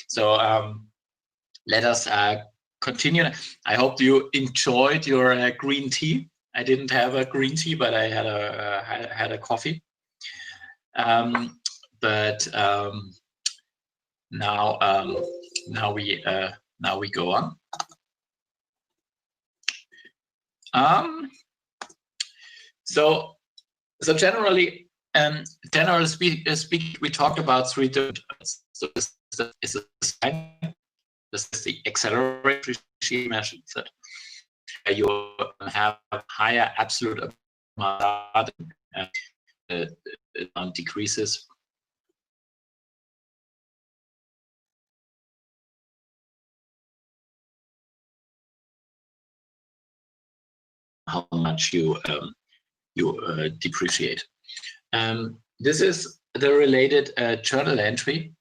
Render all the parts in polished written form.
So let us continue. I hope you enjoyed your green tea. I didn't have a green tea, but I had a coffee. Now we go on. So generally, speak, we talked about three different. So this is a sign. This is the accelerated depreciation measure that you have higher absolute amount and decreases. How much you depreciate. This is the related journal entry.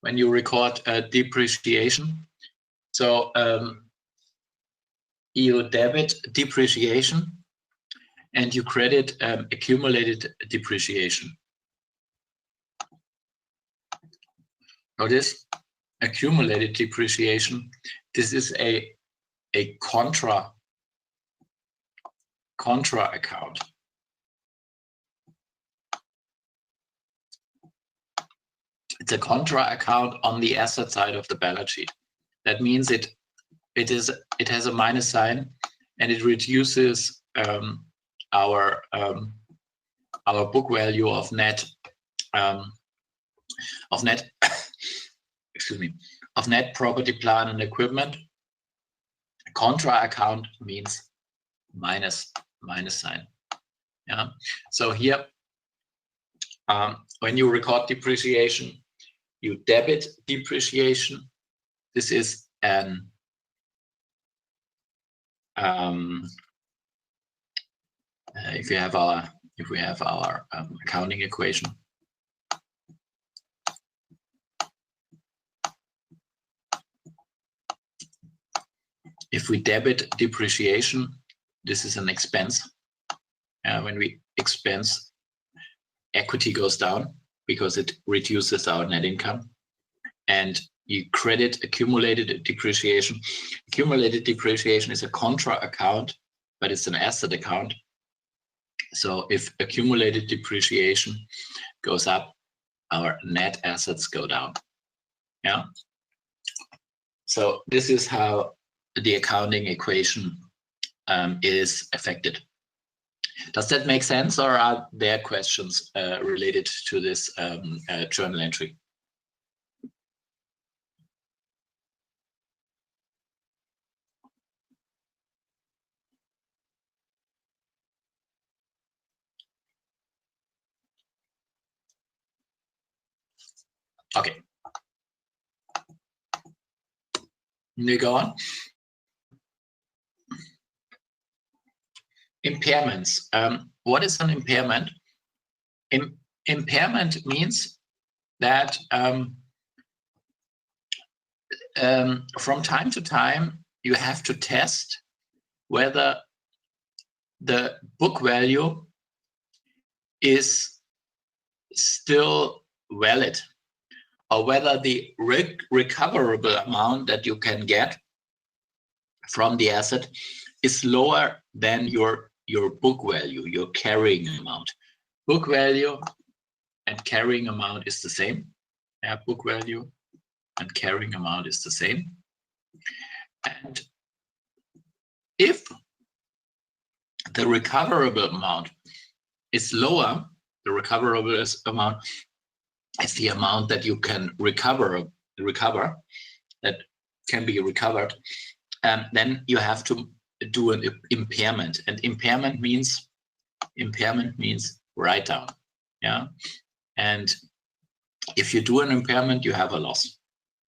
When you record depreciation, so you debit depreciation and you credit accumulated depreciation. Notice accumulated depreciation. This is a contra account. It's a contra account on the asset side of the balance sheet. That means it has a minus sign, and it reduces our book value of net excuse me, of net property, plant and equipment. Contra account means minus sign. Yeah. So here, when you record depreciation, you debit depreciation. This is an if we have our accounting equation. If we debit depreciation, this is an expense. When we expense, equity goes down because it reduces our net income. And you credit accumulated depreciation. Accumulated depreciation is a contra account, but it's an asset account. So if accumulated depreciation goes up, our net assets go down. Yeah. So this is how the accounting equation is affected. Does that make sense, or are there questions related to this journal entry? Okay. We go on. Impairments. What is an impairment? Impairment means that from time to time you have to test whether the book value is still valid, or whether the recoverable amount that you can get from the asset is lower than your book value, your carrying amount. Book value and carrying amount is the same. Yeah, book value and carrying amount is the same. And if the recoverable amount is lower, the recoverable amount is the amount that you can recover that can be recovered, then you have to do an impairment. And impairment means write down. Yeah. And if you do an impairment, you have a loss.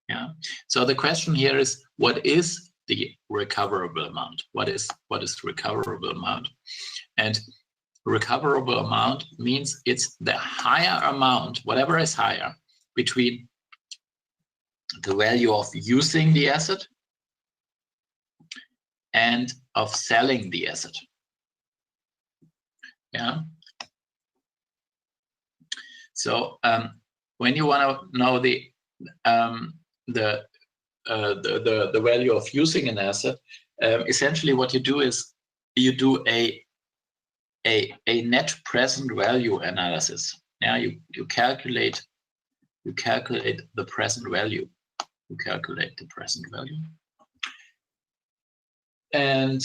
Yeah. So the question here is, what is the recoverable amount? What is recoverable amount? And recoverable amount means it's the higher amount, whatever is higher, between the value of using the asset and of selling the asset. Yeah. So when you want to know the value of using an asset, essentially what you do is you do a net present value analysis. Yeah, you calculate the present value. You calculate the present value, and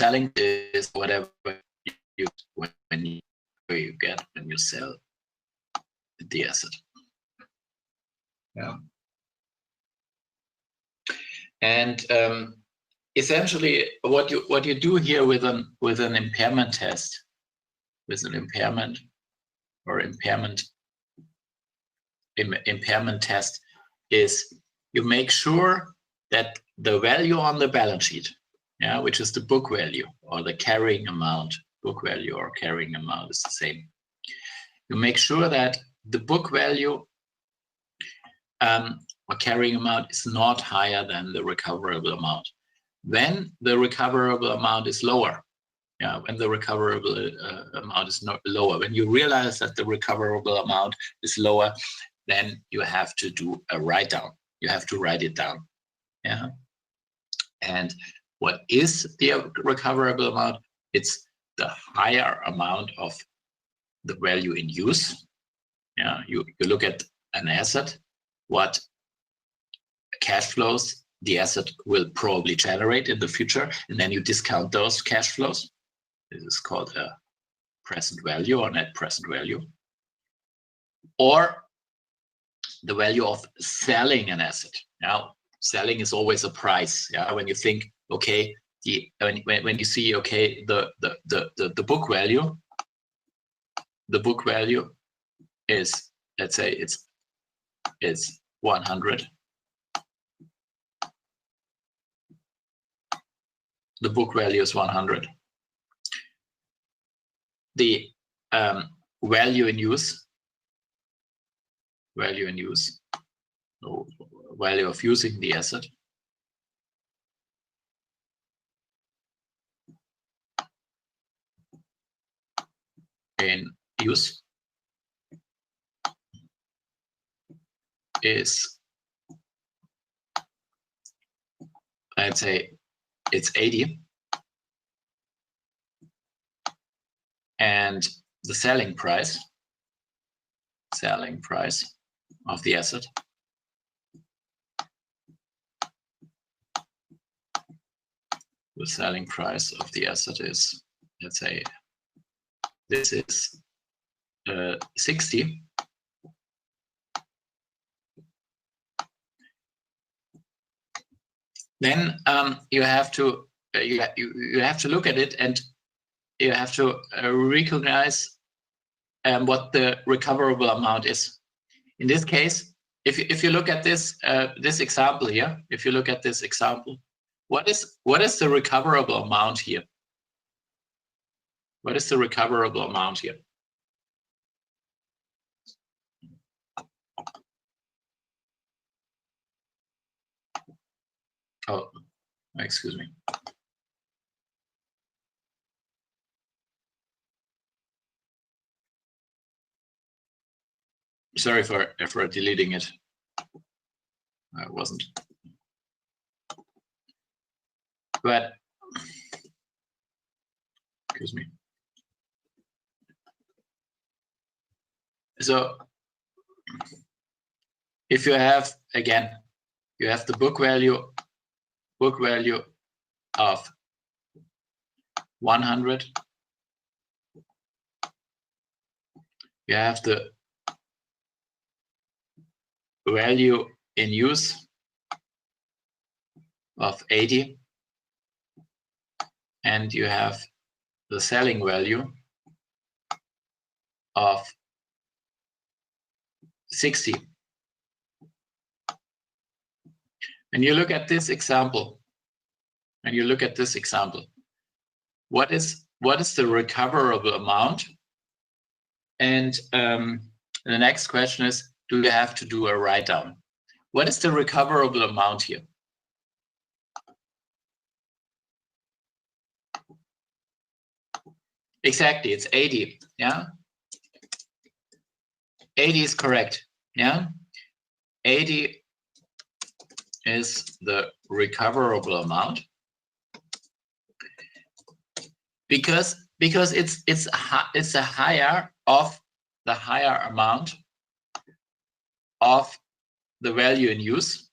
selling is whatever you get when you sell the asset. Yeah. And essentially, what you do here with an impairment test, with an impairment test, is you make sure that the value on the balance sheet, yeah, which is the book value or the carrying amount, book value or carrying amount is the same. You make sure that the book value or carrying amount is not higher than the recoverable amount. When the recoverable amount is lower, yeah, when the recoverable amount is not lower, when you realize that the recoverable amount is lower, then you have to do a write down. You have to write it down. Yeah. And what is the recoverable amount? It's the higher amount of the value in use. Yeah, you look at an asset, what cash flows the asset will probably generate in the future, and then you discount those cash flows. This is called a present value or net present value. Or the value of selling an asset. Now, selling is always a price. Yeah, when you think, okay, when you see, okay, the book value, is, let's say it's 100. The book value is 100. The value in use, so value of using the asset, in use is, let's say it's 80, and the selling price of the asset is, let's say this is 60. Then you have to look at it, and you have to recognize what the recoverable amount is. In this case, if you look at this this example here, what is the recoverable amount here? What is the recoverable amount here? Oh, excuse me. Sorry for deleting it. I wasn't. But excuse me. So if you have, again, you have the book value of 100. You have the value in use of 80, and you have the selling value of 60. And you look at this example, what is the recoverable amount? And the next question is, do you have to do a write down? What is the recoverable amount here? Exactly, it's 80. Yeah, 80 is correct. Yeah, 80 is the recoverable amount, because it's a higher of the higher amount of the value in use,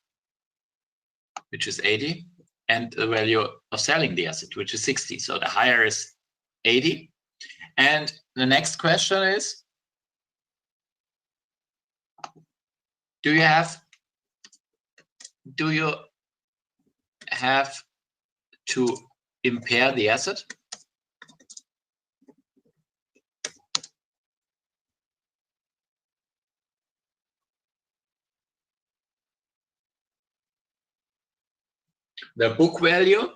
which is 80, and the value of selling the asset, which is 60. So the higher is 80. And the next question is, do you have to impair the asset? The book value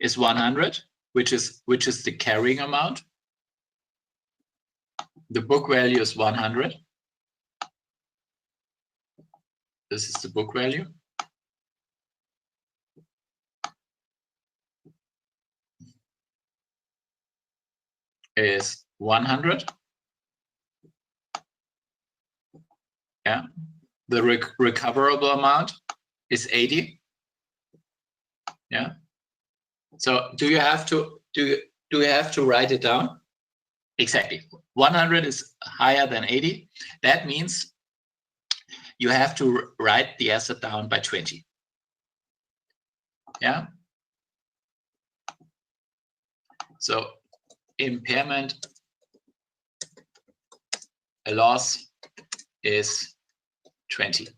is 100, which is the carrying amount. The book value is 100. This is the book value. Is 100. Yeah. The recoverable amount is 80. Yeah. So do you have to write it down? Exactly. 100 is higher than 80. That means you have to write the asset down by 20. Yeah. So impairment, a loss is 20.